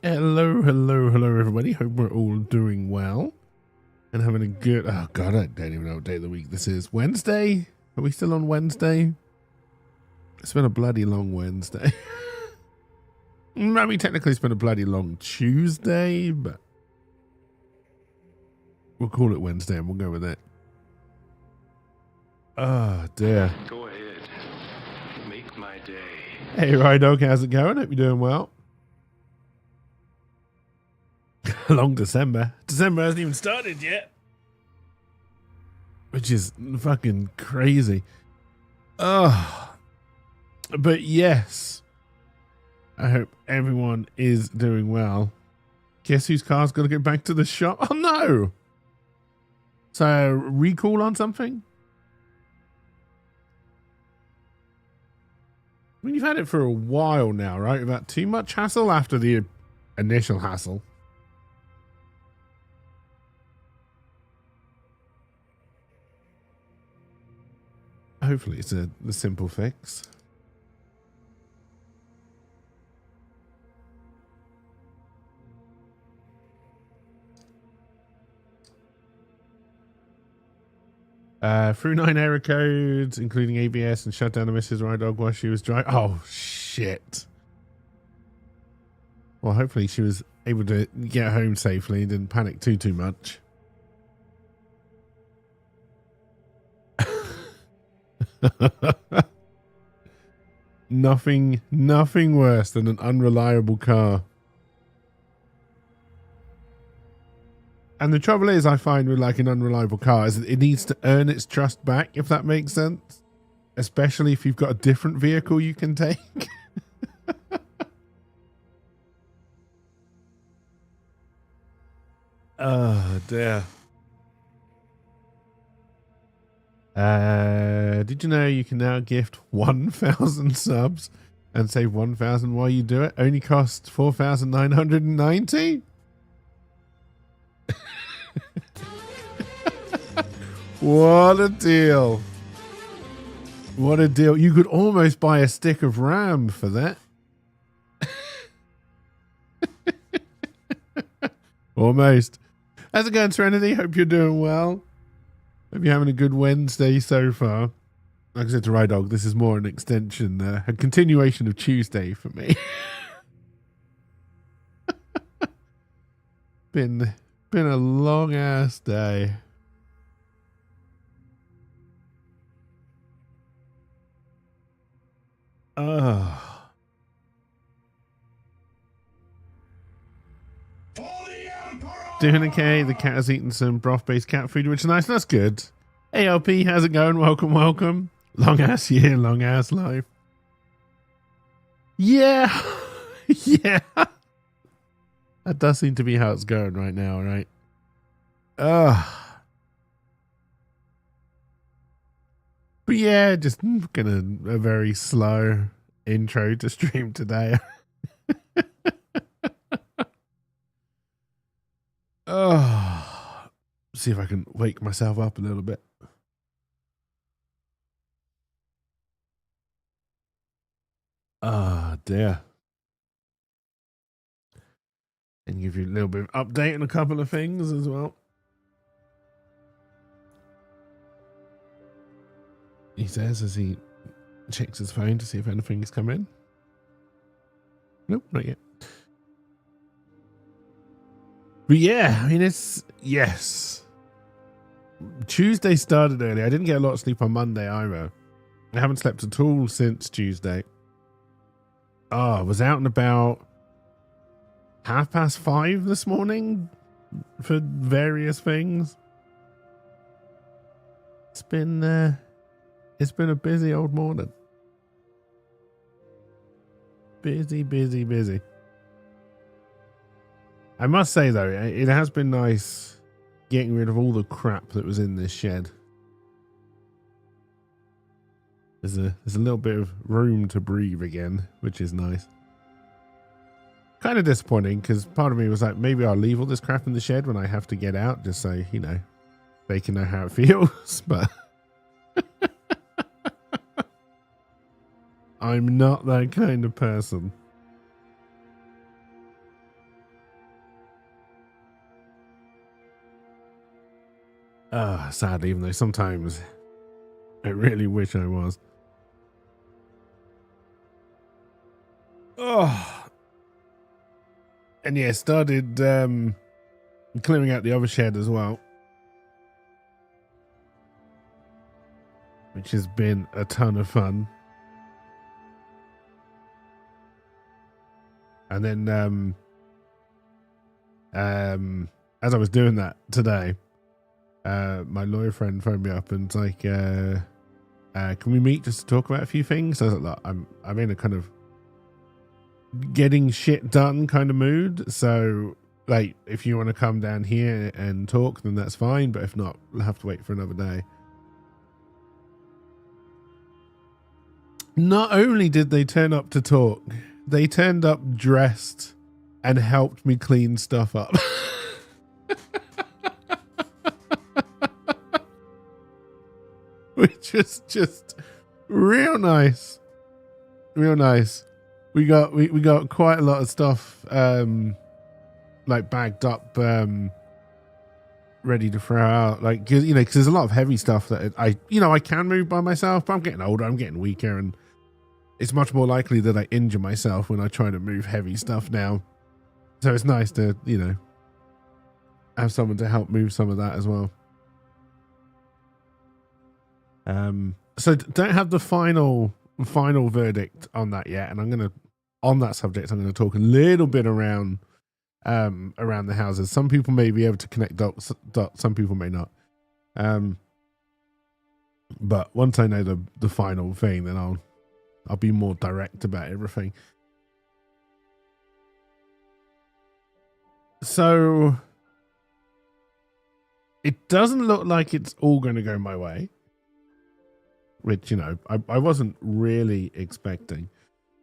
Hello, everybody. Hope we're all doing well and having a good. Oh God, I don't even know what day of the week this is. Wednesday? Are we still on Wednesday? It's been a bloody long Wednesday. I mean, technically, it's been a bloody long Tuesday, but we'll call it Wednesday and we'll go with it. Oh dear. Go ahead. Make my day. Hey, Rydog, how's it going? Hope you're doing well. Long December. December hasn't even started yet, which is fucking crazy. Oh, but yes, I hope everyone is doing well. Guess whose car's got to go back to the shop? Oh no! So recall on something? I mean, you've had it for a while now, right? Without too much hassle after the initial hassle. Hopefully it's a simple fix. Through 9 error codes, including ABS, and shut down the Mrs. Rydog while she was driving. Oh, shit. Well, hopefully she was able to get home safely and didn't panic too much. Nothing worse than an unreliable car. And the trouble is, I find with like an unreliable car is it needs to earn its trust back, if that makes sense. Especially if you've got a different vehicle you can take. Oh dear. Did you know you can now gift 1,000 subs and save 1,000 while you do it? Only costs 4,990. What a deal. What a deal. You could almost buy a stick of RAM for that. Almost. How's it going, Serenity? Hope you're doing well. Hope you're having a good Wednesday so far. Like I said to Rydog, this is more an extension, a continuation of Tuesday for me. Been a long ass day. Doing okay. The cat has eaten some broth-based cat food, which is nice. That's good. ALP, how's it going? Welcome. Long ass year, long ass life. Yeah. Yeah. That does seem to be how it's going right now, right? But yeah, just gonna a very slow intro to stream today. See if I can wake myself up a little bit. Dear. And give you a little bit of update on a couple of things as well. He says as he checks his phone to see if anything has come in. Nope, not yet. But yeah, I mean, yes. Tuesday started early. I didn't get a lot of sleep on Monday either. I haven't slept at all since Tuesday. Oh, I was out and about 5:30 this morning for various things. It's been a busy old morning. Busy. I must say though, it has been nice getting rid of all the crap that was in this shed. There's a little bit of room to breathe again, which is nice. Kind of disappointing because part of me was like, maybe I'll leave all this crap in the shed when I have to get out, just so, you know, they can know how it feels. But I'm not that kind of person. Sadly, even though sometimes I really wish I was. Oh, and yeah, started clearing out the other shed as well, which has been a ton of fun. And then as I was doing that today, my lawyer friend phoned me up and was like, can we meet just to talk about a few things? So I was like, look, I'm in a kind of getting shit done kind of mood, so like if you want to come down here and talk, then that's fine, but if not, we'll have to wait for another day. Not only did they turn up to talk, they turned up dressed and helped me clean stuff up. Which was just real nice. We got quite a lot of stuff like bagged up, ready to throw out. Like, cause, you know, because there's a lot of heavy stuff that I can move by myself, but I'm getting older, I'm getting weaker, and it's much more likely that I injure myself when I try to move heavy stuff now. So it's nice to, you know, have someone to help move some of that as well. So don't have the final verdict on that yet, and on that subject, I'm gonna talk a little bit around the houses. Some people may be able to connect dots, some people may not. But once I know the final thing, then I'll be more direct about everything. So it doesn't look like it's all going to go my way, which, you know, I wasn't really expecting.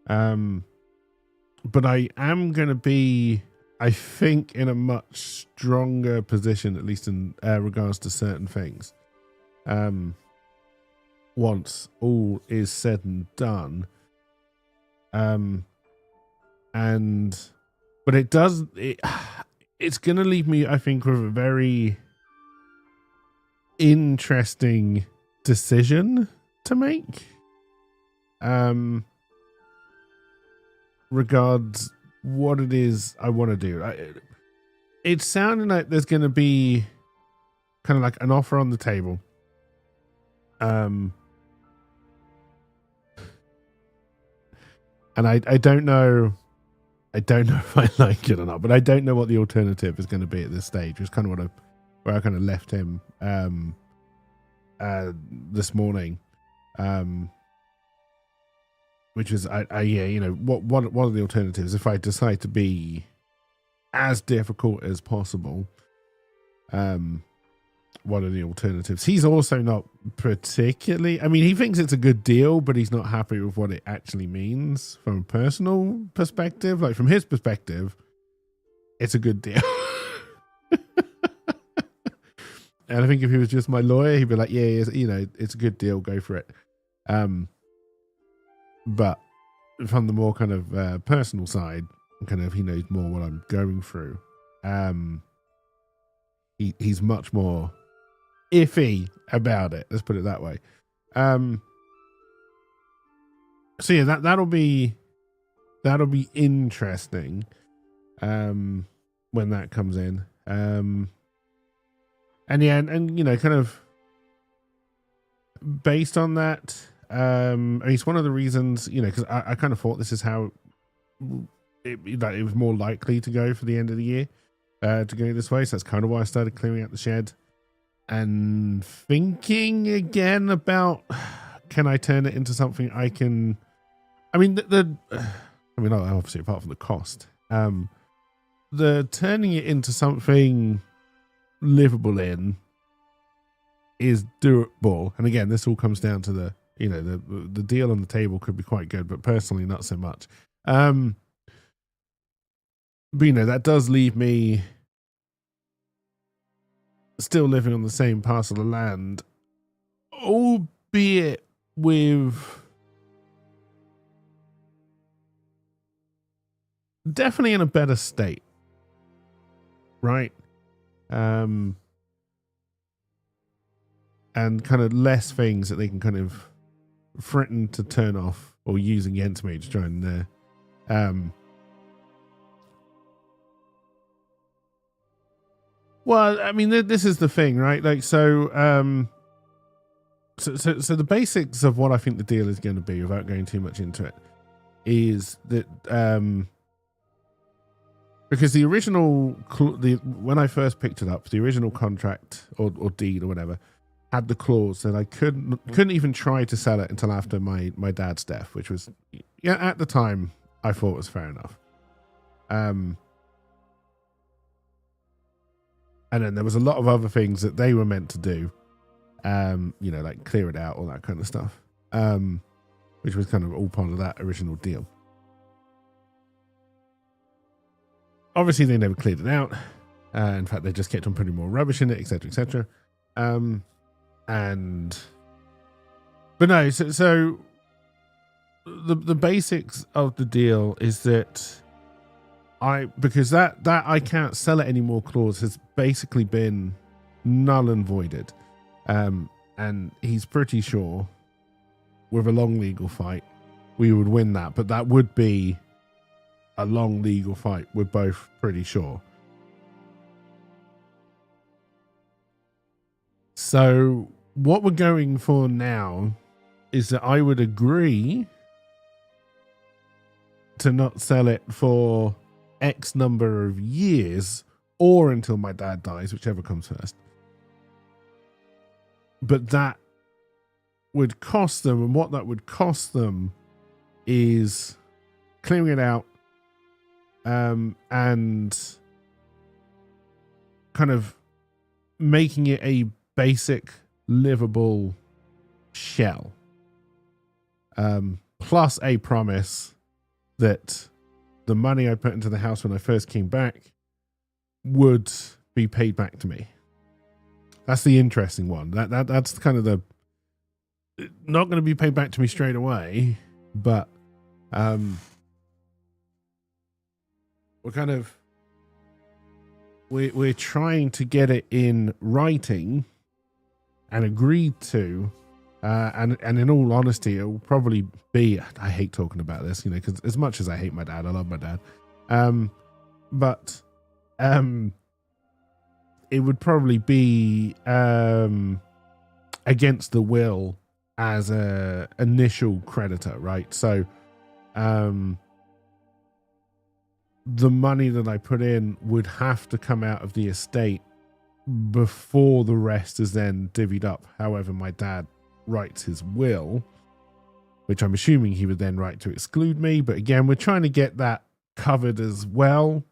But I am going to be, I think, in a much stronger position, at least in regards to certain things. Once all is said and done. But it's going to leave me, I think, with a very interesting decision to make. Regards what it is I want to do. It's sounding like there's going to be kind of like an offer on the table. And I don't know if I like it or not, but I don't know what the alternative is going to be at this stage. It's kind of where I kind of left him this morning. Which is, you know, what are the alternatives if I decide to be as difficult as possible? What are the alternatives? He's also not particularly, I mean, he thinks it's a good deal, but he's not happy with what it actually means from a personal perspective. Like, from his perspective, it's a good deal. And I think if he was just my lawyer, he'd be like, yeah, you know, it's a good deal, go for it. But from the more kind of personal side, kind of, he knows more what I'm going through. He's much more iffy about it. Let's put it that way. So yeah, that'll be that'll be interesting when that comes in. And yeah, and you know, kind of based on that, I mean, it's one of the reasons, you know, because I kind of thought this is how that it was more likely to go for the end of the year, to go this way. So that's kind of why I started clearing out the shed and thinking again about, can I turn it into something I can, I mean, I mean, obviously apart from the cost, the turning it into something livable in is doable. And again, this all comes down to the, you know, the deal on the table could be quite good, but personally not so much. But you know, that does leave me still living on the same parcel of land, albeit with definitely in a better state, right? And kind of less things that they can kind of threaten to turn off or use against me to try and well, I mean, this is the thing, right? Like, so the basics of what I think the deal is going to be, without going too much into it, is that because the original, when I first picked it up, the original contract or deed or whatever had the clause that I couldn't even try to sell it until after my dad's death, which was, yeah, at the time I thought was fair enough. And then there was a lot of other things that they were meant to do, you know, like clear it out, all that kind of stuff, which was kind of all part of that original deal. Obviously, they never cleared it out. In fact, they just kept on putting more rubbish in it, etc., etc. But no, so the basics of the deal is that because that I can't sell it anymore clause has basically been null and voided, and he's pretty sure with a long legal fight we would win that, but that would be a long legal fight, we're both pretty sure. So what we're going for now is that I would agree to not sell it for X number of years or until my dad dies, whichever comes first. But that would cost them, and what that would cost them is clearing it out, and kind of making it a basic livable shell, plus a promise that the money I put into the house when I first came back would be paid back to me. That's the interesting one. That's kind of the, not going to be paid back to me straight away, but we're trying to get it in writing and agreed to, and in all honesty, it will probably be, I hate talking about this, you know, because as much as I hate my dad, I love my dad, but it would probably be against the will as a initial creditor, right? So the money that I put in would have to come out of the estate before the rest is then divvied up. However, my dad writes his will, which I'm assuming he would then write to exclude me. But again, we're trying to get that covered as well.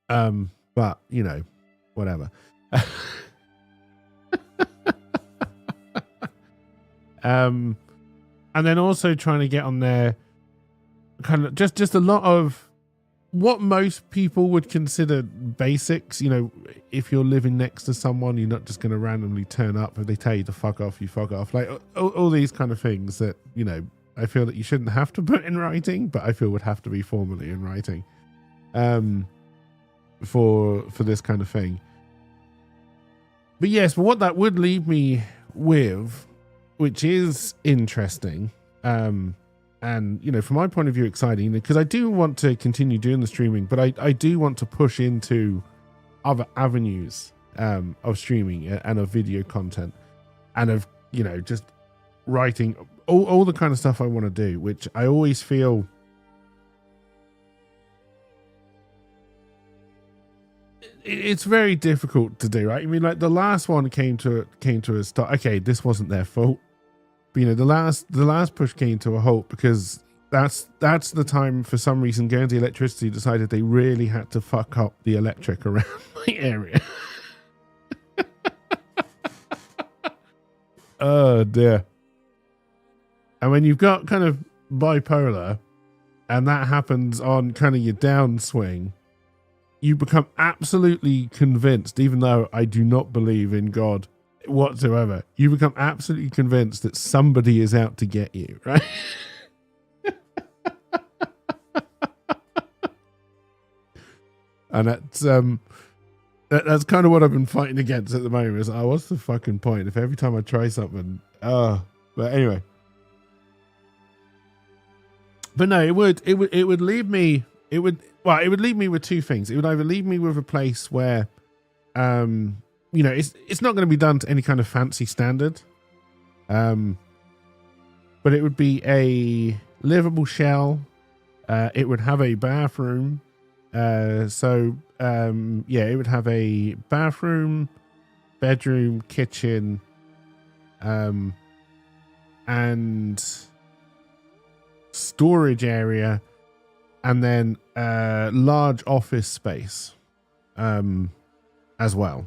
But you know, whatever. And then also trying to get on there kind of just a lot of what most people would consider basics. You know, if you're living next to someone, you're not just going to randomly turn up. If they tell you to fuck off, you fuck off. Like all these kind of things that, you know, I feel that you shouldn't have to put in writing, but I feel would have to be formally in writing for this kind of thing. But yes, but what that would leave me with, which is interesting, and you know, from my point of view, exciting because I do want to continue doing the streaming, but I do want to push into other avenues of streaming and of video content and of, you know, just writing all the kind of stuff I want to do, which I always feel it's very difficult to do, right? I mean, like the last one came to a start. Okay, this wasn't their fault, but you know, the last push came to a halt because that's the time, for some reason, Guernsey Electricity decided they really had to fuck up the electric around my area. Oh dear. And when you've got kind of bipolar and that happens on kind of your downswing, you become absolutely convinced, even though I do not believe in God whatsoever, you become absolutely convinced that somebody is out to get you, right? And that's kind of what I've been fighting against at the moment. Is, oh, what's the fucking point if every time I try something, but anyway. But no, it would leave me. It would leave me with two things. It would either leave me with a place where, you know, it's not going to be done to any kind of fancy standard, but it would be a livable shell. It would have a bathroom. Yeah, it would have a bathroom, bedroom, kitchen, and storage area, and then large office space as well.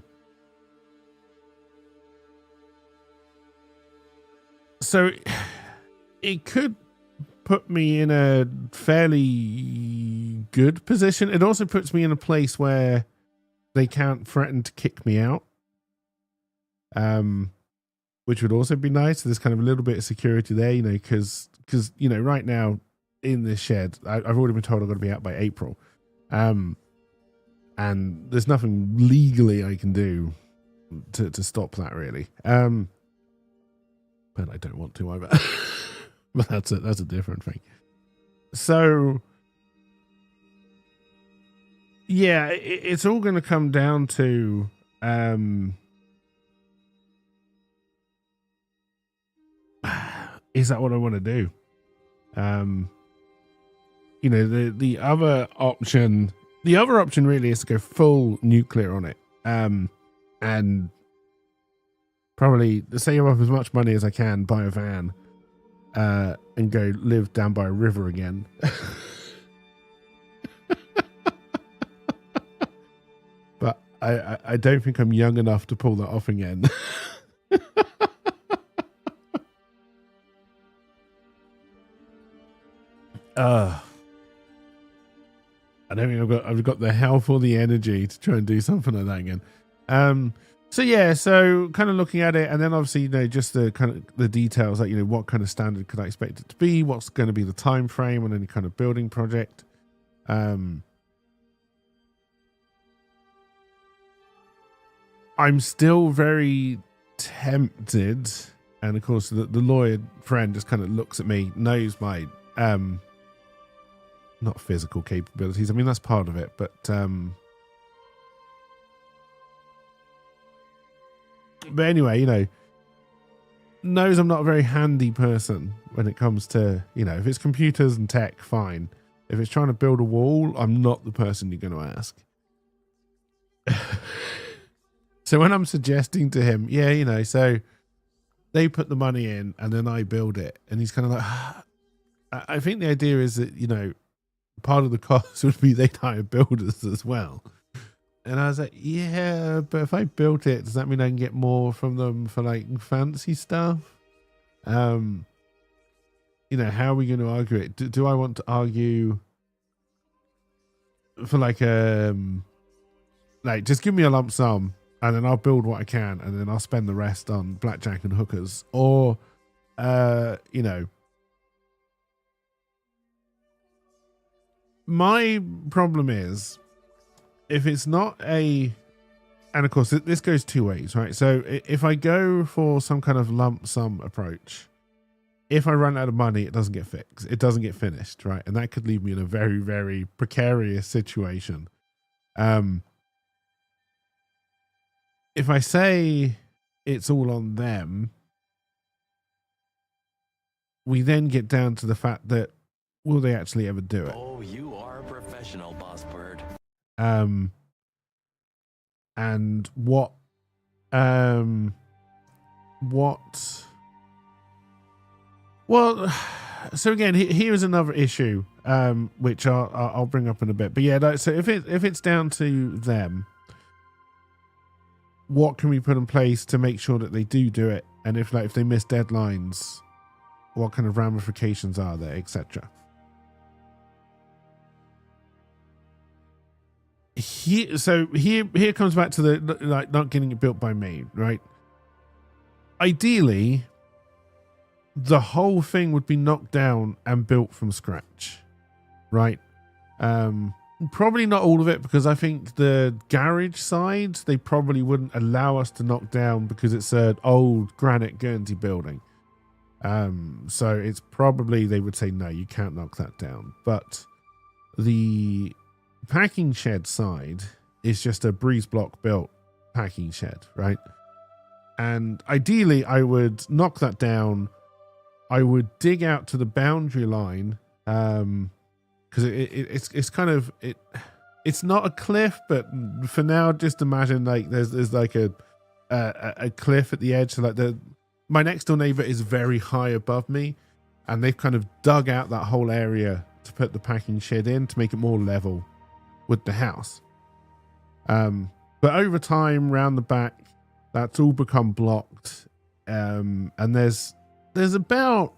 So it could put me in a fairly good position. It also puts me in a place where they can't threaten to kick me out, which would also be nice. So there's kind of a little bit of security there, you know, because you know, right now in this shed, I've already been told I'm going to be out by April, and there's nothing legally I can do to stop that, really. But I don't want to either. But that's a different thing. So yeah, it's all going to come down to is that what I want to do? You know, the other option really is to go full nuclear on it, and probably save up as much money as I can, buy a van, and go live down by a river again. But I don't think I'm young enough to pull that off again. I don't think I've got the health or the energy to try and do something like that again. So yeah, so kind of looking at it, and then obviously, you know, just the kind of the details, like, you know, what kind of standard could I expect it to be? What's going to be the time frame on any kind of building project? I'm still very tempted, and of course the lawyer friend just kind of looks at me, knows my not physical capabilities. I mean, that's part of it, but anyway, you know, knows I'm not a very handy person when it comes to, you know, if it's computers and tech, fine. If it's trying to build a wall, I'm not the person you're going to ask. So when I'm suggesting to him, yeah, you know, so they put the money in and then I build it, and he's kind of like, I think the idea is that, you know, part of the cost would be they'd hire builders as well. And I was like, yeah, but if I built it, does that mean I can get more from them for like fancy stuff? You know, how are we going to argue it? Do I want to argue for like just give me a lump sum and then I'll build what I can and then I'll spend the rest on blackjack and hookers? Or, you know, my problem is, if it's not and of course this goes two ways, right? So if I go for some kind of lump sum approach, if I run out of money, it doesn't get fixed. It doesn't get finished, right? And that could leave me in a very, very precarious situation. If I say it's all on them, we then get down to the fact that will they actually ever do it? Oh, you are a professional, boss bird. And what well, so again, here is another issue, which I'll bring up in a bit. But yeah, so if it's down to them, what can we put in place to make sure that they do it? And if they miss deadlines, what kind of ramifications are there, etc. Here comes back to the not getting it built by me, right? Ideally, the whole thing would be knocked down and built from scratch, right? Probably not all of it, because I think the garage side, they probably wouldn't allow us to knock down because it's an old granite Guernsey building. So it's probably, they would say, no, you can't knock that down. But the packing shed side is just a breeze block built packing shed, right? And ideally, I would knock that down. I would dig out to the boundary line, because it's kind of it's not a cliff, but for now, just imagine there's like a cliff at the edge. So my next door neighbor is very high above me, and they've kind of dug out that whole area to put the packing shed in to make it more level with the house. But over time, round the back, that's all become blocked, and there's about,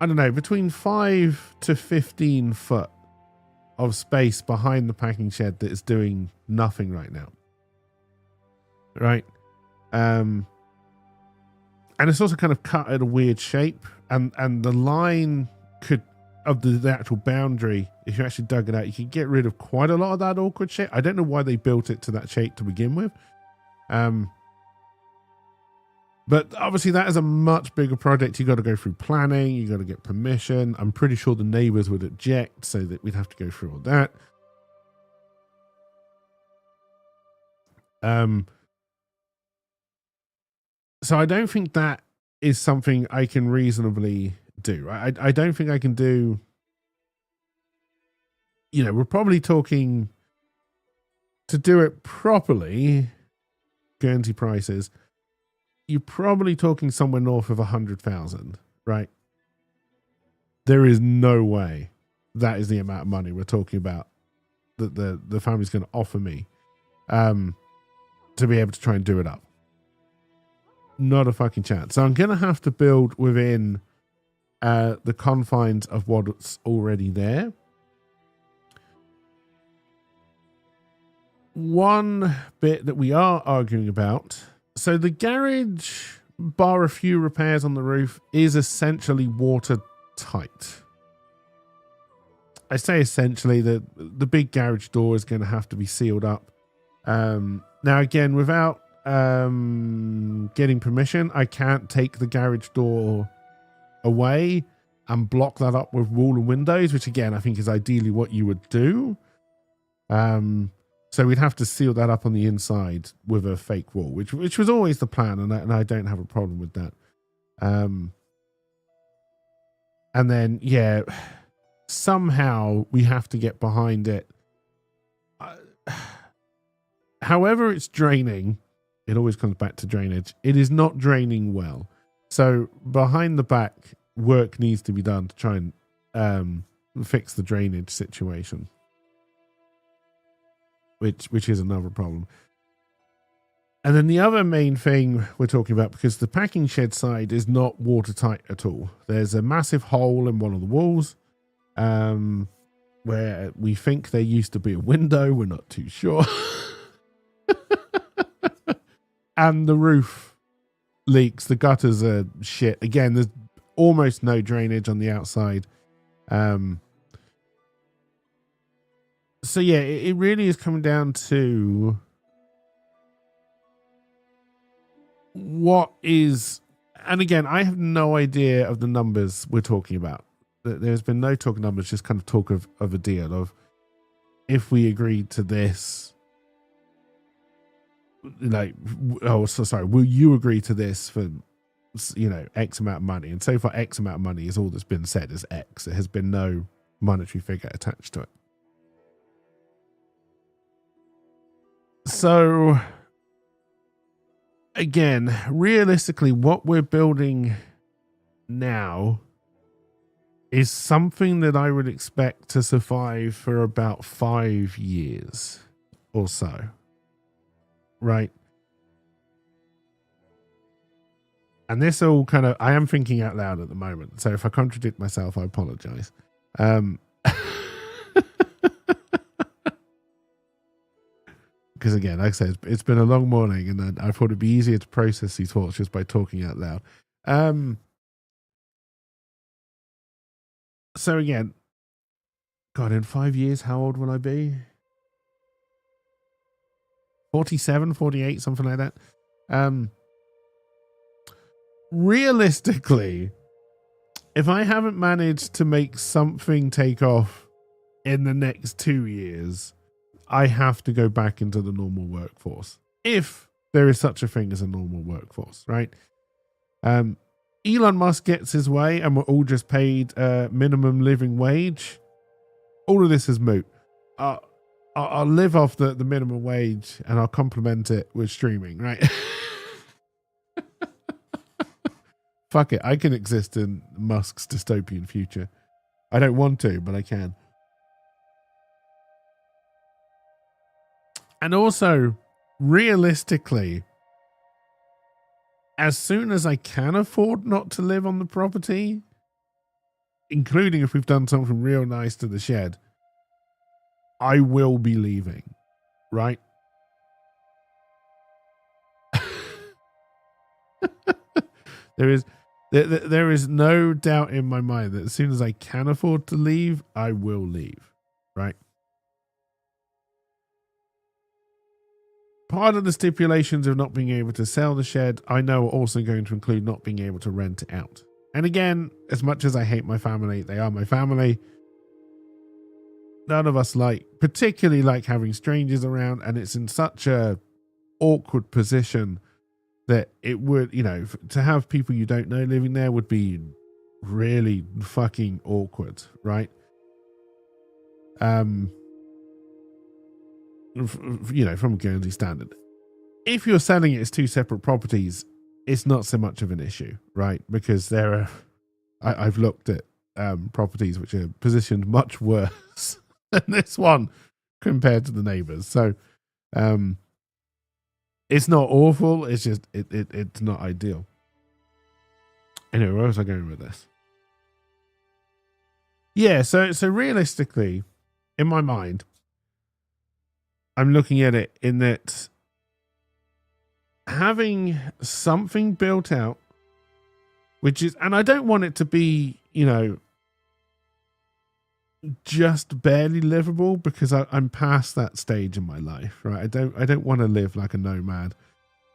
I don't know, between 5 to 15 foot of space behind the packing shed that is doing nothing right now. Right? And it's also kind of cut at a weird shape, and the line of the actual boundary, if you actually dug it out, you could get rid of quite a lot of that awkward shape. I don't know why they built it to that shape to begin with. But obviously that is a much bigger project. You got to go through planning. You got to get permission. I'm pretty sure the neighbors would object, so that we'd have to go through all that. So I don't think that is something I can reasonably do. Right? I don't think I can do. We're probably talking, to do it properly, Guernsey prices, you're probably talking somewhere north of 100,000, right? There is no way that is the amount of money we're talking about that the family's going to offer me to be able to try and do it up. Not a fucking chance. So I'm going to have to build within the confines of what's already there. One bit that we are arguing about, so the garage, bar a few repairs on the roof, is essentially watertight. I say essentially, the big garage door is going to have to be sealed up. Now again, without getting permission, I can't take the garage door away and block that up with wall and windows, which again, I think is ideally what you would do. So we'd have to seal that up on the inside with a fake wall, which was always the plan, and I don't have a problem with that. And then, yeah, somehow we have to get behind it. However it's draining, it always comes back to drainage. It is not draining well. So behind the back, work needs to be done to try and fix the drainage situation. Which is another problem. And then the other main thing we're talking about, because the packing shed side is not watertight at all. There's a massive hole in one of the walls where we think there used to be a window. We're not too sure. And the roof leaks. The gutters are shit. Again, there's almost no drainage on the outside. So yeah, it really is coming down to what is And again, I have no idea of the numbers we're talking about. There's been no talk of numbers, just kind of talk of a deal of, if we agreed to this, like, oh, so sorry, will you agree to this for, you know, X amount of money? And so far, X amount of money is all that's been said is X. There has been no monetary figure attached to it. So again, realistically, what we're building now is something that I would expect to survive for about 5 years or so. Right. And this all kind of, I am thinking out loud at the moment. So if I contradict myself, I apologize. Because again, like I said, it's been a long morning, and I thought it'd be easier to process these thoughts just by talking out loud. So again, God, in 5 years, how old will I be? 47, 48, something like that. Realistically, if I haven't managed to make something take off in the next 2 years, I have to go back into the normal workforce. If there is such a thing as a normal workforce, right? Elon Musk gets his way and we're all just paid minimum living wage. All of this is moot. I'll live off the minimum wage and I'll complement it with streaming, right? Fuck it. I can exist in Musk's dystopian future. I don't want to, but I can. And also, realistically, as soon as I can afford not to live on the property, including if we've done something real nice to the shed, I will be leaving, right? There is no doubt in my mind that as soon as I can afford to leave, I will leave, right? Part of the stipulations of not being able to sell the shed, I know, are also going to include not being able to rent it out. And again, as much as I hate my family, they are my family. None of us particularly like having strangers around, and it's in such a awkward position that it would, you know, to have people you don't know living there would be really fucking awkward, right? You know, from a Guernsey standard. If you're selling it as two separate properties, it's not so much of an issue, right? Because I've looked at properties which are positioned much worse than this one compared to the neighbors. So it's not awful. It's just it's not ideal. Anyway, where was I going with this? Yeah, so realistically, in my mind, I'm looking at it in that having something built out, which is, and I don't want it to be, you know, just barely livable, because I'm past that stage in my life, right? I don't want to live like a nomad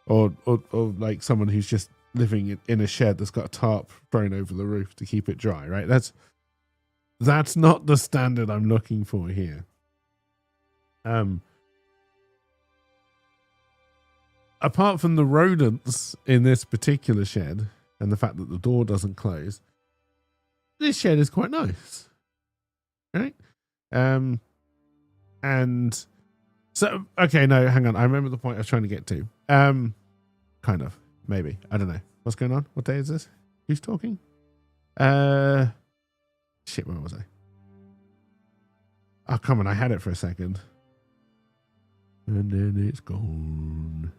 or like someone who's just living in a shed that's got a tarp thrown over the roof to keep it dry, right? That's not the standard I'm looking for here. Apart from the rodents in this particular shed and the fact that the door doesn't close, this shed is quite nice, right? And so, okay, no, hang on. I remember the point I was trying to get to. Kind of, maybe. I don't know. What's going on? What day is this? Who's talking? Shit, where was I? Oh, come on. I had it for a second. And then it's gone.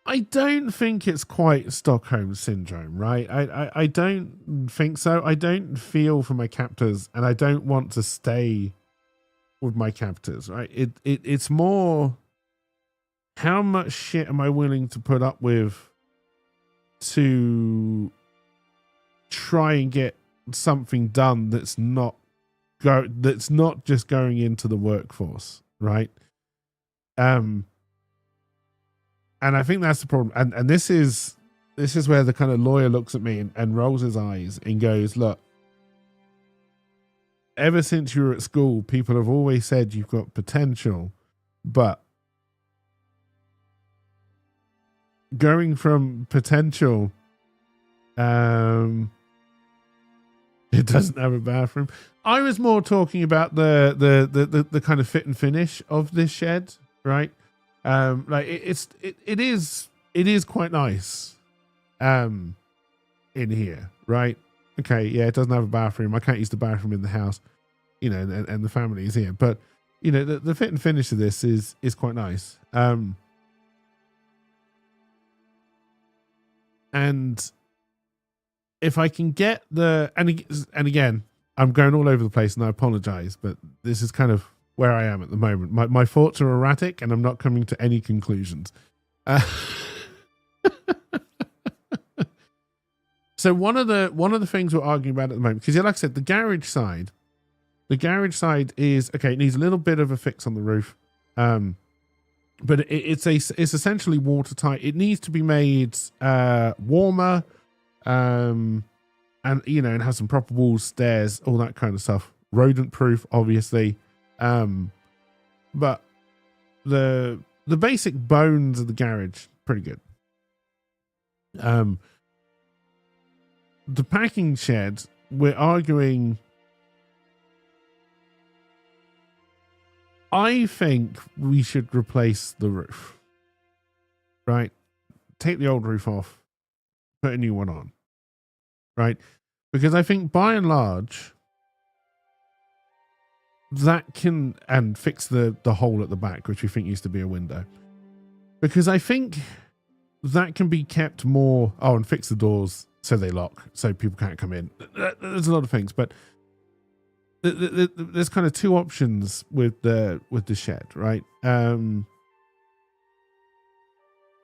I don't think it's quite Stockholm syndrome, right? I don't think so. I don't feel for my captors, and I don't want to stay with my captors, right? It's more, how much shit am I willing to put up with to try and get something done that's not just going into the workforce, right? And I think that's the problem. And this is where the kind of lawyer looks at me and rolls his eyes and goes, look, ever since you were at school, people have always said you've got potential, but going from potential, it doesn't have a bathroom. I was more talking about the kind of fit and finish of this shed, right? Like it is quite nice, in here, right? Okay, yeah, it doesn't have a bathroom. I can't use the bathroom in the house, you know, and the family is here. But you know, the fit and finish of this is quite nice. And if I can get and again, I'm going all over the place, and I apologize, but this is kind of where I am at the moment. My thoughts are erratic, and I'm not coming to any conclusions. So one of the things we're arguing about at the moment, because like I said, the garage side is okay. It needs a little bit of a fix on the roof, but it's essentially watertight. It needs to be made warmer, and you know, and have some proper walls, stairs, all that kind of stuff. Rodent proof, obviously, but the basic bones of the garage pretty good. The packing shed, we're arguing. I think we should replace the roof, right? Take the old roof off, put a new one on, right? Because I think by and large, that can, and fix the hole at the back, which we think used to be a window. Because I think that can be kept more, and fix the doors so they lock, so people can't come in. There's a lot of things, but there's kind of two options with the shed, right?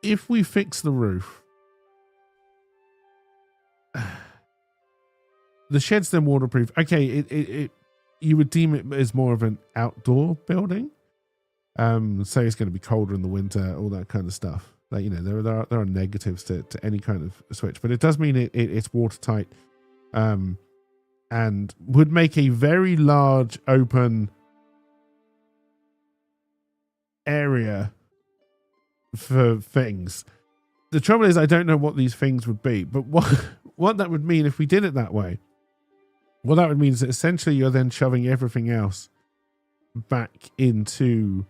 If we fix the roof, the shed's then waterproof. Okay, it you would deem it as more of an outdoor building, so it's going to be colder in the winter, all that kind of stuff. Like, you know, there are negatives to any kind of switch, but it does mean it's watertight, and would make a very large open area for things. The trouble is, I don't know what these things would be, but what that would mean if we did it that way, what that would mean is that essentially you're then shoving everything else back into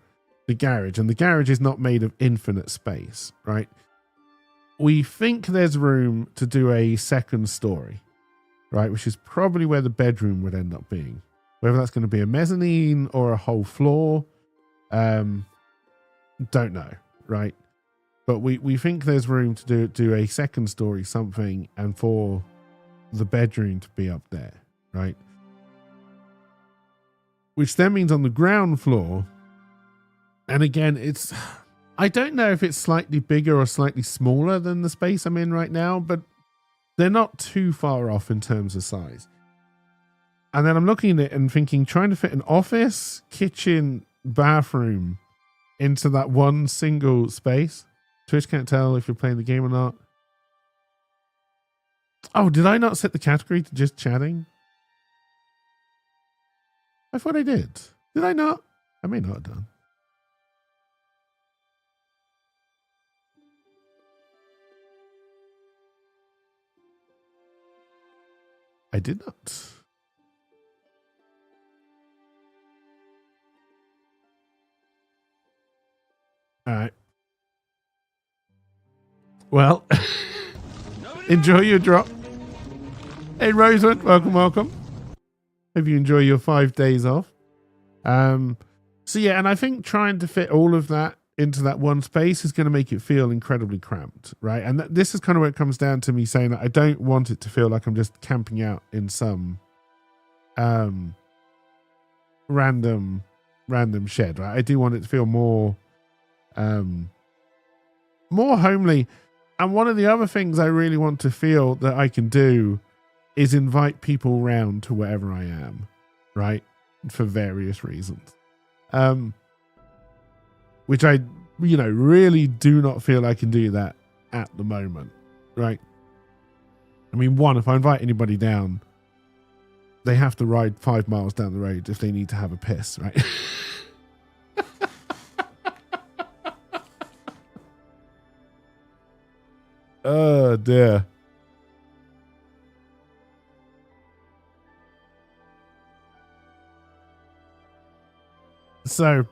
the garage, and the garage is not made of infinite space, right? We think there's room to do a second story, right, which is probably where the bedroom would end up being. Whether that's going to be a mezzanine or a whole floor, don't know, right? But we think there's room to do a second story something, and for the bedroom to be up there, right? Which then means on the ground floor, and again, I don't know if it's slightly bigger or slightly smaller than the space I'm in right now, but they're not too far off in terms of size. And then I'm looking at it and thinking, trying to fit an office, kitchen, bathroom into that one single space. Twitch can't tell if you're playing the game or not. Oh, did I not set the category to just chatting? I thought I did. Did I not? I may not have done. I did not. All right. Well, enjoy your drop. Hey, Rosewood, welcome. Hope you enjoy your 5 days off. So yeah, and I think trying to fit all of that into that one space is going to make it feel incredibly cramped, right? And this is kind of where it comes down to me saying that I don't want it to feel like I'm just camping out in some random shed, right? I do want it to feel more homely. And one of the other things I really want to feel that I can do is invite people around to wherever I am, right? For various reasons. which I, really do not feel I can do that at the moment, right? I mean, one, if I invite anybody down, they have to ride 5 miles down the road if they need to have a piss, right? Oh, dear. So,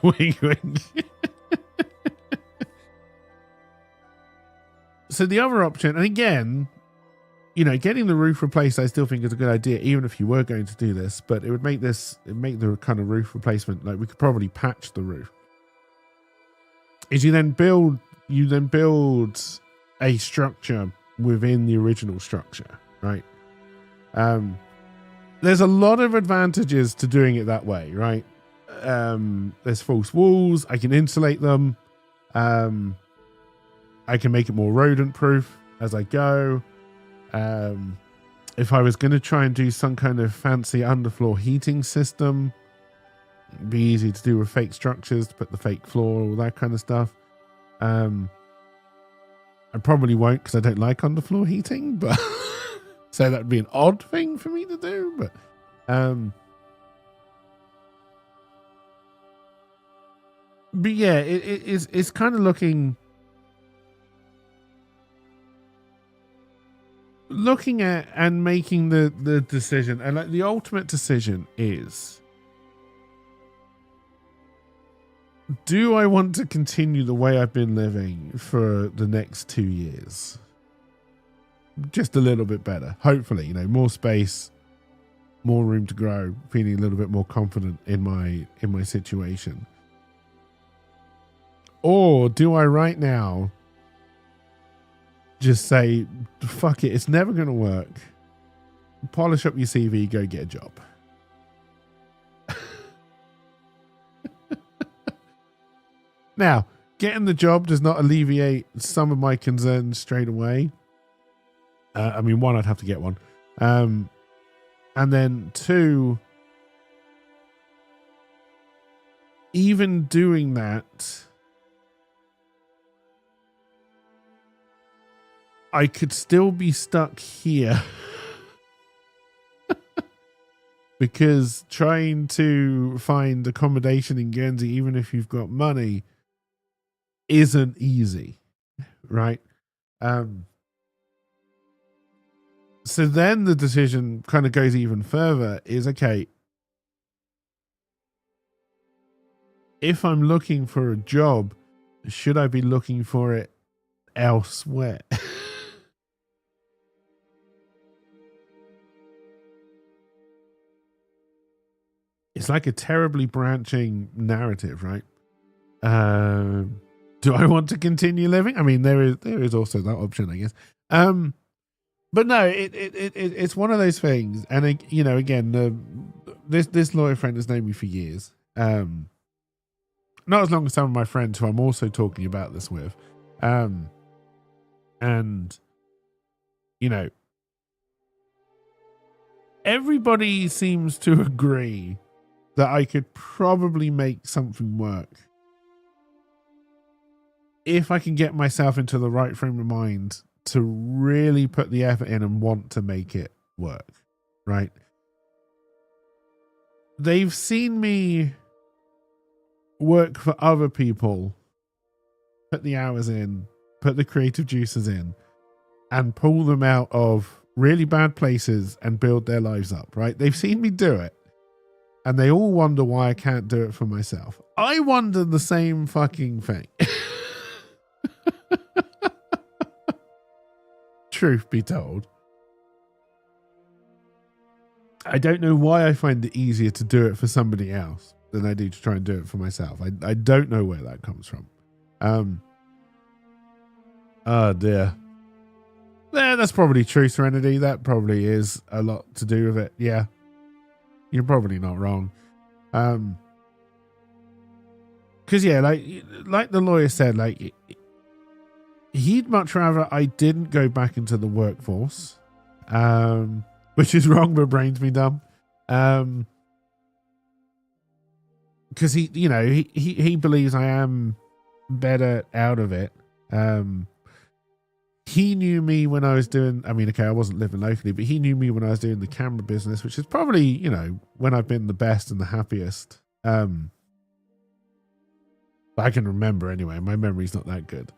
wink, wink. So the other option, and again, getting the roof replaced, I still think is a good idea, even if you were going to do this. But it would make the kind of roof replacement, like we could probably patch the roof. Is you then build a structure within the original structure, right? There's a lot of advantages to doing it that way, right? There's false walls. I can insulate them. I can make it more rodent proof as I go. If I was going to try and do some kind of fancy underfloor heating system, it'd be easy to do with fake structures, to put the fake floor, all that kind of stuff. I probably won't because I don't like underfloor heating, but so that would be an odd thing for me to do. But yeah, it's kind of looking at and making the decision, and like the ultimate decision is, do I want to continue the way I've been living for the next 2 years? Just a little bit better, hopefully, more space, more room to grow, feeling a little bit more confident in my situation. Or do I right now just say, fuck it, it's never going to work. Polish up your CV, go get a job. Now, getting the job does not alleviate some of my concerns straight away. I mean, one, I'd have to get one. And then two, even doing that, I could still be stuck here. Because trying to find accommodation in Guernsey, even if you've got money, isn't easy, right? So then the decision kind of goes even further, is, okay, if I'm looking for a job, should I be looking for it elsewhere? It's like a terribly branching narrative, right? Do I want to continue living? I mean, there is also that option, I guess. But no, it's one of those things. And again, this lawyer friend has known me for years. Not as long as some of my friends who I'm also talking about this with. And everybody seems to agree that I could probably make something work if I can get myself into the right frame of mind to really put the effort in and want to make it work, right? They've seen me work for other people, put the hours in, put the creative juices in, and pull them out of really bad places and build their lives up, right? They've seen me do it. And they all wonder why I can't do it for myself. I wonder the same fucking thing. Truth be told. I don't know why I find it easier to do it for somebody else than I do to try and do it for myself. I don't know where that comes from. Oh dear. Yeah, that's probably true, Serenity. That probably is a lot to do with it. Yeah. You're probably not wrong. Because yeah, like the lawyer said, like he'd much rather I didn't go back into the workforce, which is wrong, but brains me dumb. because he believes I am better out of it. He knew me when I was doing, I mean, okay, I wasn't living locally, but he knew me when I was doing the camera business, which is probably, when I've been the best and the happiest. But I can remember anyway. My memory's not that good.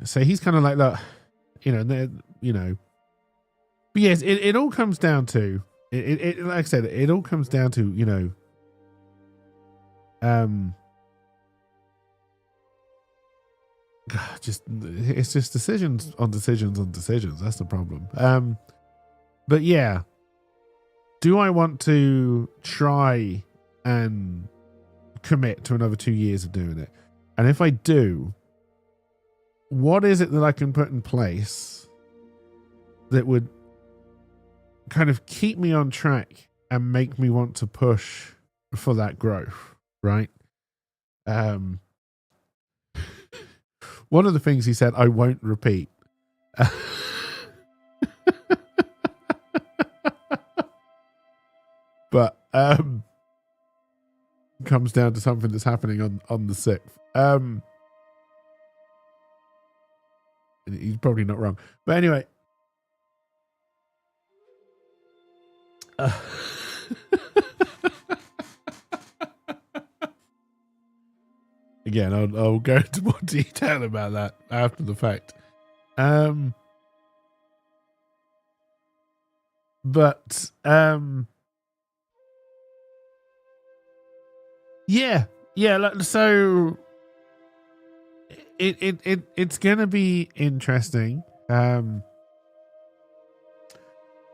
So he's kind of like, look, but yes, it all comes down to, like I said, it all comes down to, it's just decisions on decisions on decisions. That's the problem. But yeah, do I want to try and commit to another 2 years of doing it? And if I do, what is it that I can put in place that would kind of keep me on track and make me want to push for that growth, right? One of the things he said, I won't repeat. But comes down to something that's happening on the 6th. He's probably not wrong. But anyway. Again, I'll go into more detail about that after the fact. So it's gonna be interesting.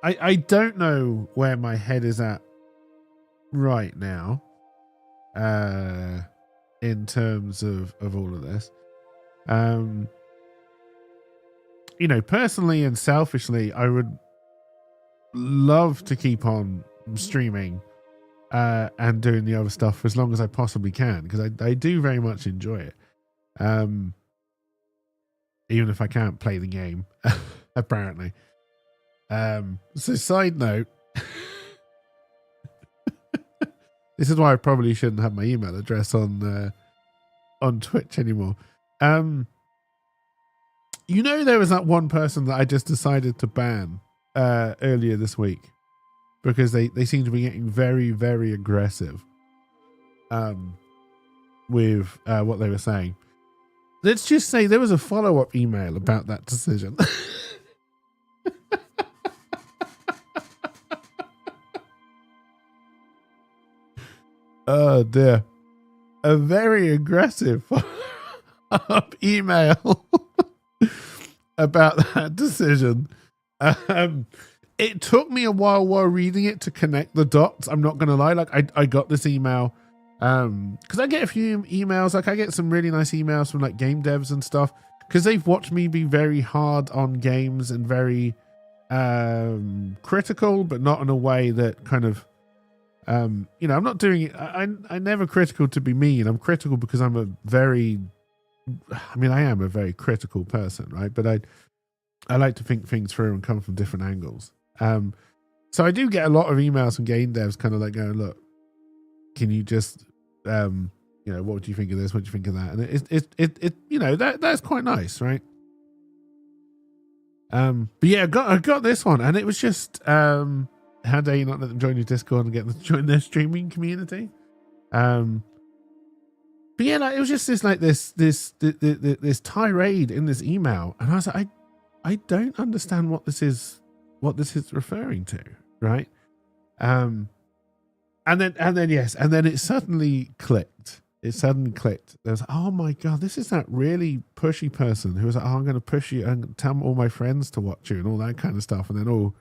I don't know where my head is at right now. In terms of all of this, personally and selfishly, I would love to keep on streaming and doing the other stuff for as long as I possibly can, because I do very much enjoy it, even if I can't play the game apparently. So side note, this is why I probably shouldn't have my email address on Twitch anymore. There was that one person that I just decided to ban earlier this week because they seem to be getting very, very aggressive with what they were saying. Let's just say there was a follow-up email about that decision. Oh dear. A very aggressive email about that decision. It took me a while reading it to connect the dots. I'm not going to lie. Like I got this email because I get a few emails. Like I get some really nice emails from like game devs and stuff because they've watched me be very hard on games and very critical, but not in a way that kind of I'm not doing it. I'm never critical to be mean. I'm critical because I am a very critical person, right? But I like to think things through and come from different angles. So I do get a lot of emails from game devs kind of like going, look, can you just, what would you think of this? What do you think of that? And that's quite nice, right? But yeah, I got this one, and it was just, how dare you not let them join your Discord and get them to join their streaming community? But yeah, like, it was just this tirade in this email, and I was like, I don't understand what this is referring to, right? And then it suddenly clicked. There was, oh my god, this is that really pushy person who was like, oh, I'm going to push you and tell all my friends to watch you and all that kind of stuff, and then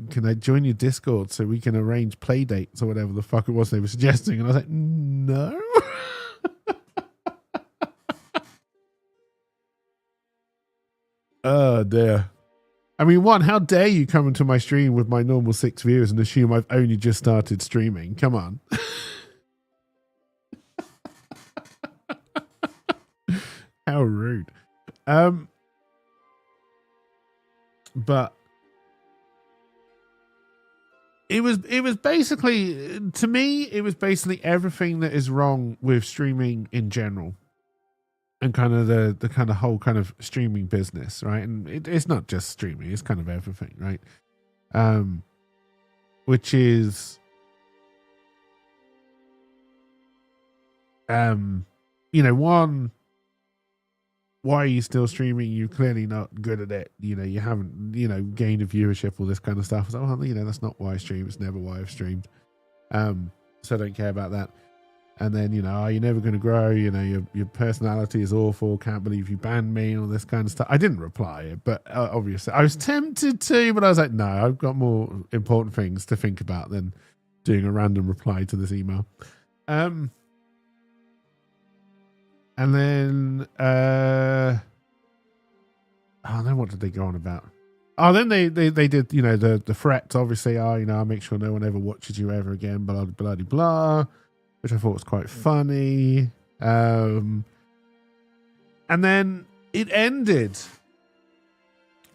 can I join your Discord so we can arrange play dates or whatever the fuck it was they were suggesting? And I was like, no. Oh dear. I mean, one, how dare you come into my stream with my normal 6 viewers and assume I've only just started streaming? Come on. How rude. But it was basically, to me, it was basically everything that is wrong with streaming in general, and kind of the kind of whole kind of streaming business, right? And it's not just streaming; it's kind of everything, right? Which is, one, why are you still streaming? You're clearly not good at it. You haven't, gained a viewership, all this kind of stuff. So, that's not why I stream. It's never why I've streamed. So I don't care about that. And then, are you never going to grow? Your personality is awful. Can't believe you banned me. All this kind of stuff. I didn't reply, but obviously I was tempted to, but I was like, no, I've got more important things to think about than doing a random reply to this email. And then, then what did they go on about? Oh, then they did, the threats, obviously. I'll make sure no one ever watches you ever again, blah, blah, blah, blah, which I thought was quite funny. And then it ended.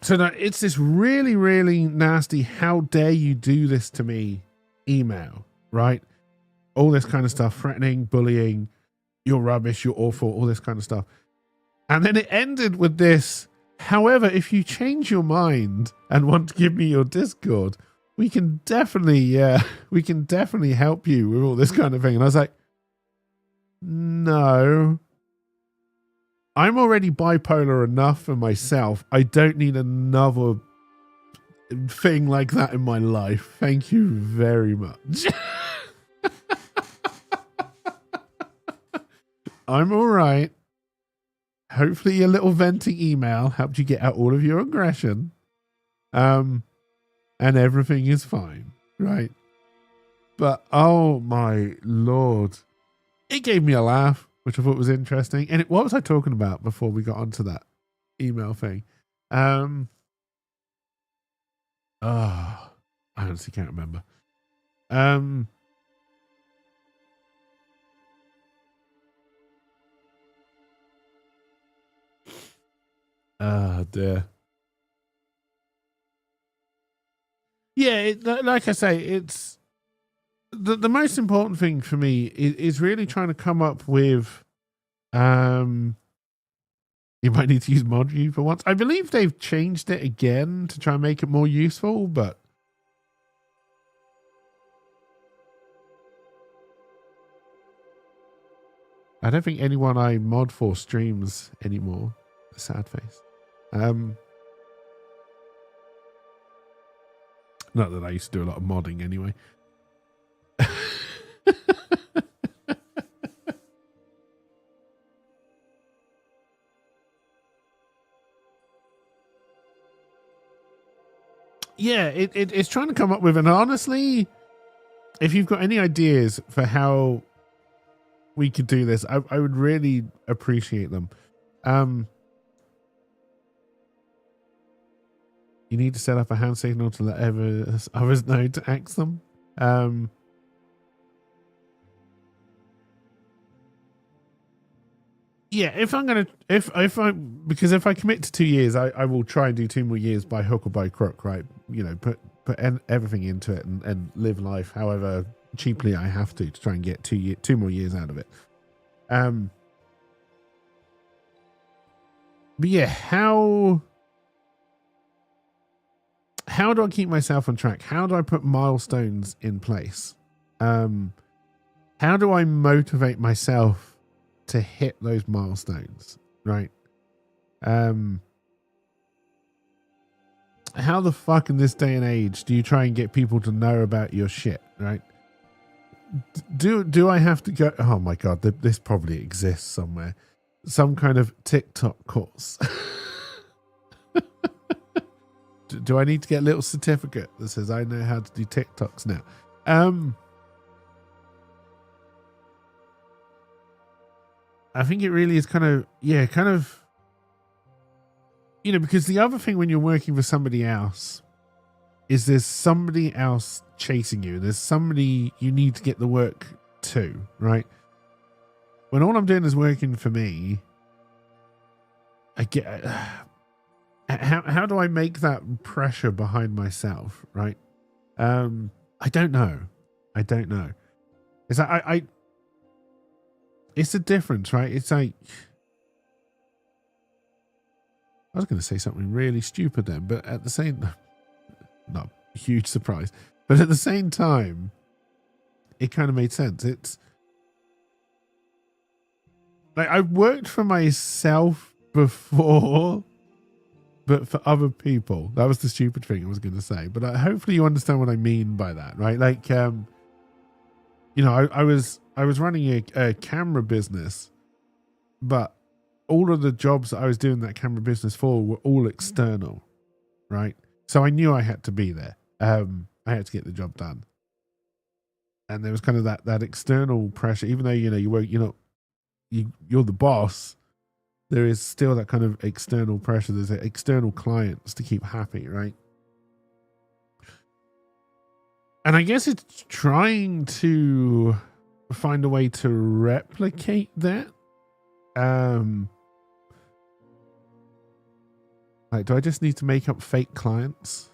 So now it's this really, really nasty, how dare you do this to me email, right? All this kind of stuff, threatening, bullying, you're rubbish, you're awful, all this kind of stuff. And then it ended with this, however, if you change your mind and want to give me your Discord, we can definitely help you with all this kind of thing. And I was like, no, I'm already bipolar enough for myself. I don't need another thing like that in my life. Thank you very much. I'm all right. Hopefully your little venting email helped you get out all of your aggression. And everything is fine, right? But oh my Lord. It gave me a laugh, which I thought was interesting. And what was I talking about before we got onto that email thing? I honestly can't remember. Dear. Yeah, like I say, it's the most important thing for me is really trying to come up with. You might need to use ModView for once. I believe they've changed it again to try and make it more useful, but I don't think anyone I mod for streams anymore. A sad face. Not that I used to do a lot of modding anyway. Yeah, it's trying to come up with, and honestly, if you've got any ideas for how we could do this, I would really appreciate them. You need to set up a hand signal to let others know to ask them. Yeah, if I commit to 2 years, I will try and do 2 more years by hook or by crook, right? Put everything into it and live life however cheaply I have to try and get 2 more years out of it. But yeah, how do I keep myself on track? How do I put milestones in place? How do I motivate myself to hit those milestones, right? How the fuck in this day and age do you try and get people to know about your shit, right? Do I have to go? Oh my God, this probably exists somewhere. Some kind of TikTok course. Do I need to get a little certificate that says I know how to do TikToks now? I think it really is kind of, because the other thing when you're working for somebody else is there's somebody else chasing you. There's somebody you need to get the work to, right? When all I'm doing is working for me, I get, how do I make that pressure behind myself, right? I don't know. I don't know. It's like I it's a difference, right? It's like I was going to say something really stupid then, but at the same, not a huge surprise, but at the same time, it kind of made sense. It's like I've worked for myself before, but for other people. That was the stupid thing I was going to say. But hopefully you understand what I mean by that, right? Like, you know, I was running a camera business, but all of the jobs that I was doing that camera business for were all external, right? So I knew I had to be there. I had to get the job done, and there was kind of that external pressure. Even though you're the boss, there is still that kind of external pressure. There's external clients to keep happy, right? And I guess it's trying to find a way to replicate that. Like, do I just need to make up fake clients?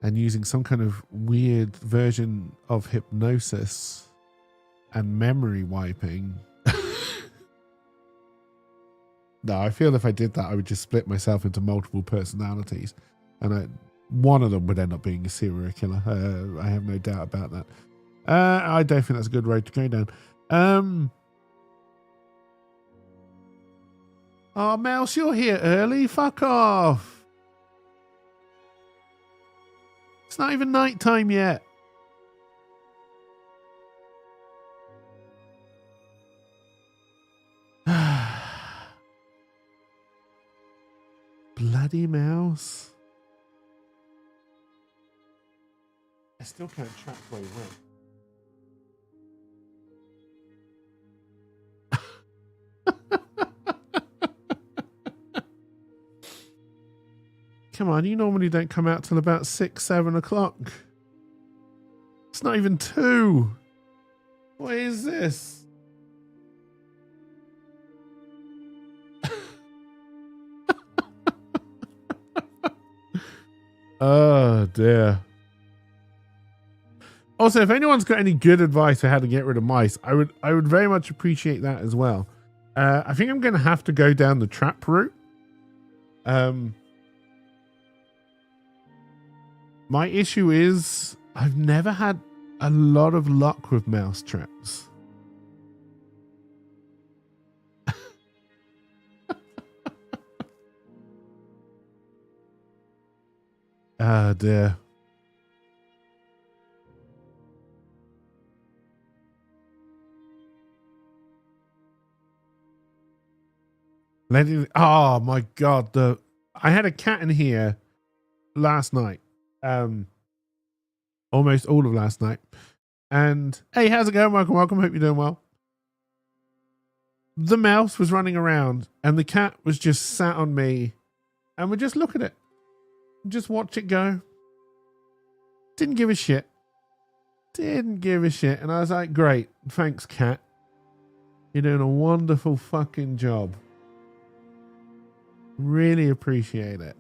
And using some kind of weird version of hypnosis and memory wiping. No, I feel if I did that, I would just split myself into multiple personalities. And one of them would end up being a serial killer. I have no doubt about that. I don't think that's a good road to go down. Oh, Mouse, you're here early. Fuck off. It's not even nighttime yet. Bloody Mouse. I still can't track where he went. Come on, you normally don't come out till about 6, 7 o'clock. It's not even 2. What is this? Oh dear. Also, if anyone's got any good advice for how to get rid of mice, I would very much appreciate that as well. I think I'm going to have to go down the trap route. My issue is I've never had a lot of luck with mouse traps. Ah, dear. Oh my god, I had a cat in here last night. Almost all of last night. And hey, how's it going? Welcome. Hope you're doing well. The mouse was running around and the cat was just sat on me and would just look at it. Just watch it go. Didn't give a shit. And I was like, great. Thanks, cat. You're doing a wonderful fucking job. Really appreciate it.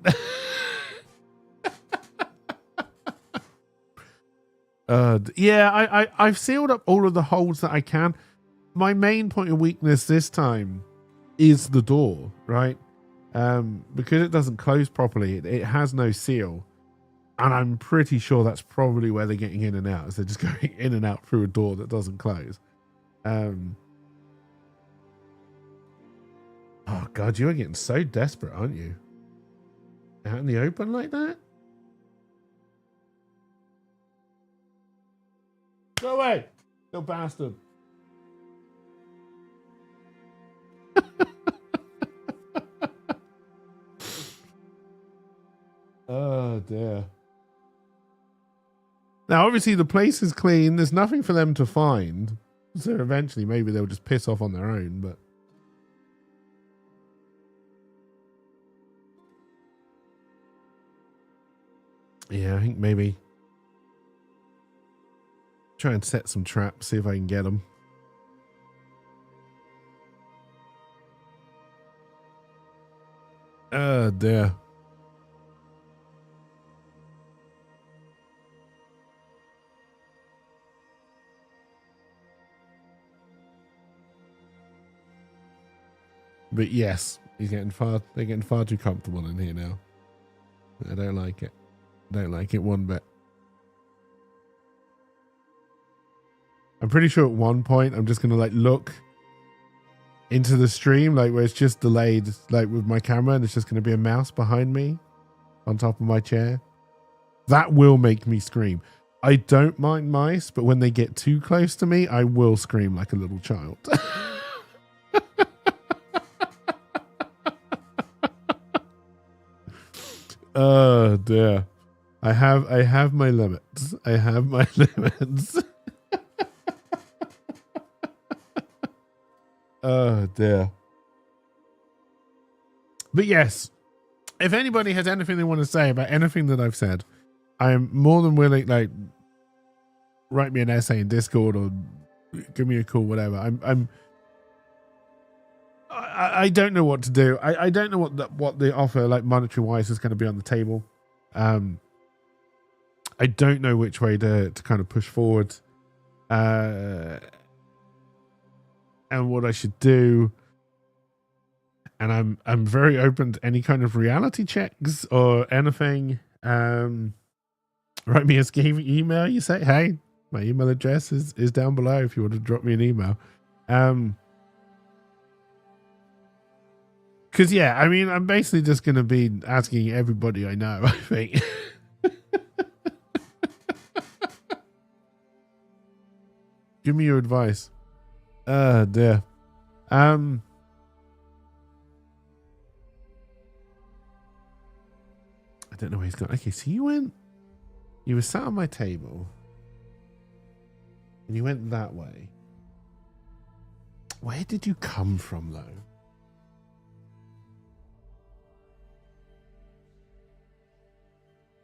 Yeah, I've sealed up all of the holes that I can. My main point of weakness this time is the door, right? Because it doesn't close properly. It has no seal. And I'm pretty sure that's probably where they're getting in and out. Is they're just going in and out through a door that doesn't close. Oh, God, you are getting so desperate, aren't you? Out in the open like that? Go away, you bastard. Oh, dear. Now, obviously, the place is clean. There's nothing for them to find. So eventually, maybe they'll just piss off on their own, but... Yeah, I think maybe... Try and set some traps, see if I can get them. Oh, dear. But yes, they're getting far too comfortable in here now. I don't like it. Don't like it one bit. I'm pretty sure at one point I'm just gonna like look into the stream, like where it's just delayed, like with my camera, and it's just gonna be a mouse behind me on top of my chair. That will make me scream. I don't mind mice, but when they get too close to me, I will scream like a little child. Oh dear. I have my limits. I have my limits. Oh dear. But yes, if anybody has anything they want to say about anything that I've said, I am more than willing, like, write me an essay in Discord or give me a call, whatever. I don't know what to do. I don't know what the offer, like, monetary wise, is going to be on the table. I don't know which way to kind of push forward, and what I should do. And I'm very open to any kind of reality checks or anything. Write me a scheme email. You say, hey, my email address is down below if you want to drop me an email. Because yeah, I mean, I'm basically just going to be asking everybody I know, I think. Give me your advice. Dear. I don't know where he's gone. Okay, so you were sat on my table and you went that way. Where did you come from, though?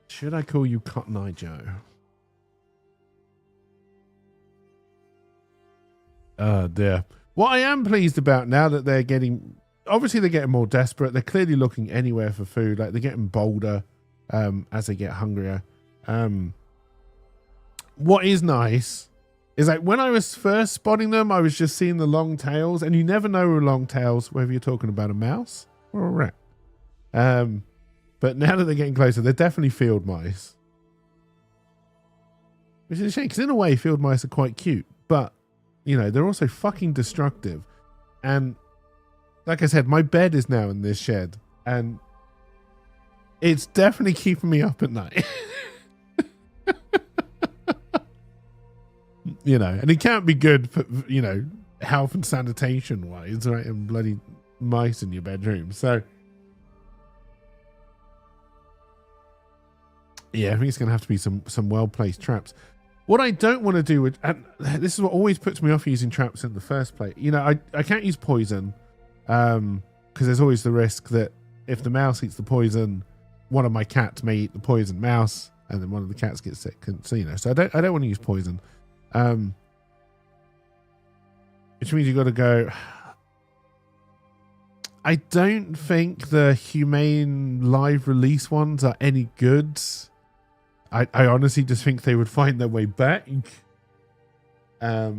Should I call you Cotton Eye Joe? Oh dear. What I am pleased about now that they're getting, obviously they're getting more desperate. They're clearly looking anywhere for food. Like, they're getting bolder as they get hungrier. What is nice is, like, when I was first spotting them, I was just seeing the long tails, and you never know with long tails whether you're talking about a mouse or a rat. But now that they're getting closer, they're definitely field mice. Which is a shame, because in a way, field mice are quite cute. But, you know, they're also fucking destructive. And, like I said, my bed is now in this shed. And it's definitely keeping me up at night. You know, and it can't be good for, you know, health and sanitation wise, right? And bloody mice in your bedroom. So, yeah, I think it's going to have to be some well-placed traps. What I don't want to do with, and this is what always puts me off using traps in the first place. You know, I can't use poison because there's always the risk that if the mouse eats the poison, one of my cats may eat the poisoned mouse, and then one of the cats gets sick. And so, you know, so I don't want to use poison. Which means you got to go. I don't think the humane live release ones are any good. I honestly just think they would find their way back. Or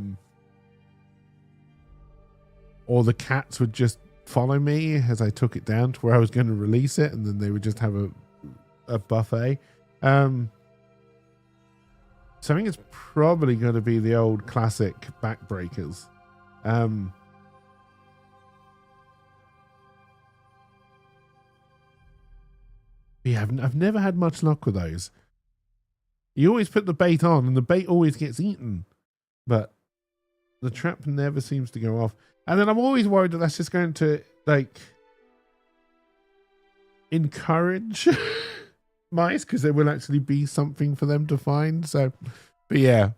the cats would just follow me as I took it down to where I was going to release it, and then they would just have a buffet. So I think it's probably going to be the old classic backbreakers. Yeah, I've never had much luck with those. You always put the bait on and the bait always gets eaten, but the trap never seems to go off. And then I'm always worried that that's just going to, like, encourage mice, because there will actually be something for them to find. So, but yeah,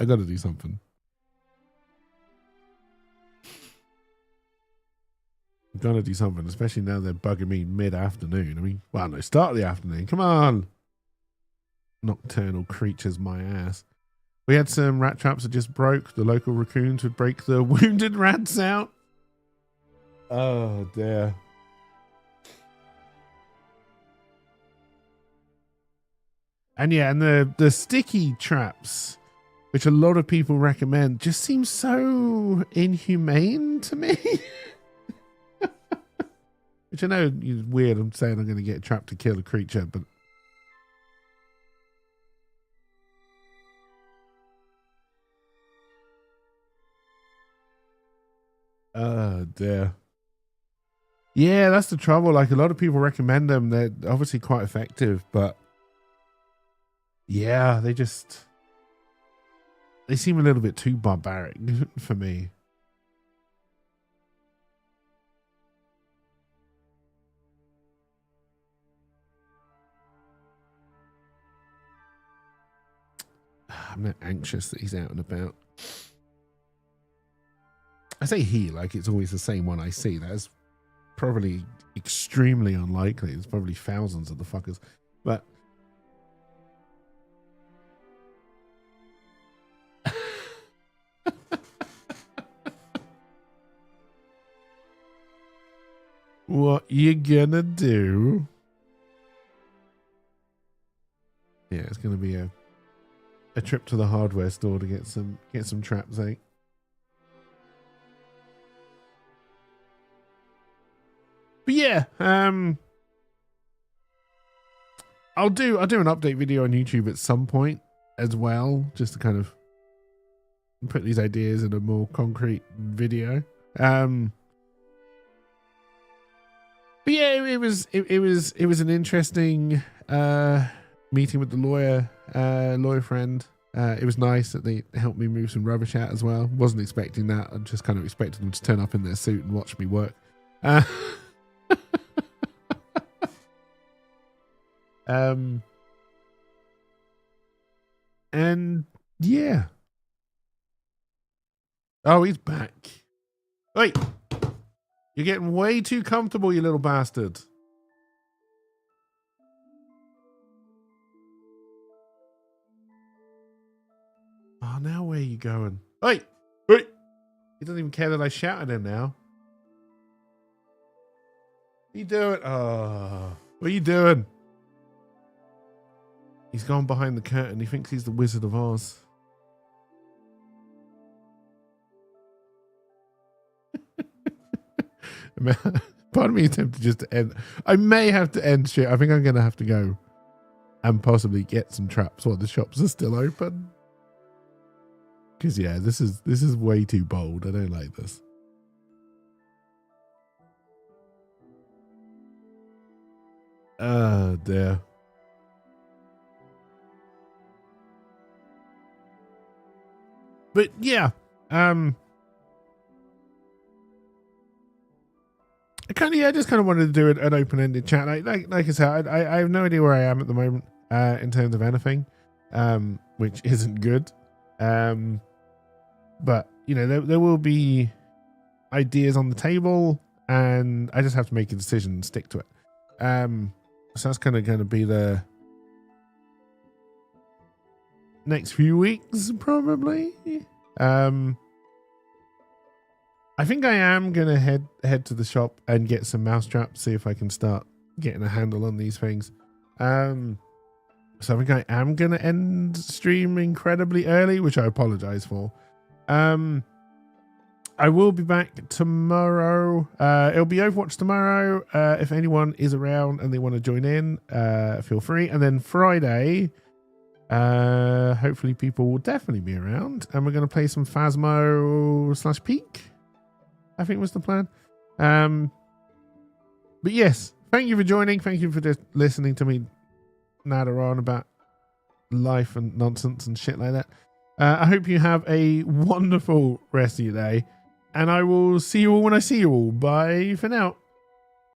I got to do something. I'm gonna do something, especially now they're bugging me mid-afternoon. I mean, well, no, start of the afternoon. Come on, nocturnal creatures, my ass. We had some rat traps that just broke. The local raccoons would break the wounded rats out. Oh dear. And yeah, and the sticky traps, which a lot of people recommend, just seem so inhumane to me. Which I know is weird. I'm saying I'm going to get trapped to kill a creature, but oh dear. Yeah, that's the trouble. Like, a lot of people recommend them. They're obviously quite effective, but yeah, they seem a little bit too barbaric for me. I'm not anxious that he's out and about. I say he, like it's always the same one I see. That's probably extremely unlikely. There's probably thousands of the fuckers. But what you gonna do? Yeah, it's gonna be a trip to the hardware store to get some traps, eh? But yeah, I'll do an update video on YouTube at some point as well, just to kind of put these ideas in a more concrete video. But yeah, it was an interesting meeting with the lawyer friend. It was nice that they helped me move some rubbish out as well. Wasn't expecting that. I just kind of expected them to turn up in their suit and watch me work. And yeah. Oh, he's back. Wait, you're getting way too comfortable, you little bastard. Oh, now where are you going? Wait. He doesn't even care that I shout at him now. What are you doing? Oh, what are you doing? He's gone behind the curtain. He thinks he's the Wizard of Oz. Part of me is tempted just to end. I may have to end shit. I think I'm going to have to go and possibly get some traps while the shops are still open. Because yeah, this is way too bold. I don't like this. Oh dear. But yeah, I just kind of wanted to do an open-ended chat. Like I said, I have no idea where I am at the moment in terms of anything, which isn't good. But you know, there will be ideas on the table, and I just have to make a decision and stick to it. So that's kind of going to be the next few weeks, probably. I think I am gonna head to the shop and get some mousetraps, see if I can start getting a handle on these things. So I think I am gonna end stream incredibly early, which I apologize for. I will be back tomorrow. It'll be Overwatch tomorrow. If anyone is around and they want to join in, feel free. And then Friday, hopefully people will definitely be around, and we're going to play some Phasmo / Peak, I think was the plan. But yes, thank you for joining. Thank you for just listening to me natter on about life and nonsense and shit like that. I hope you have a wonderful rest of your day, and I will see you all when I see you all. Bye for now.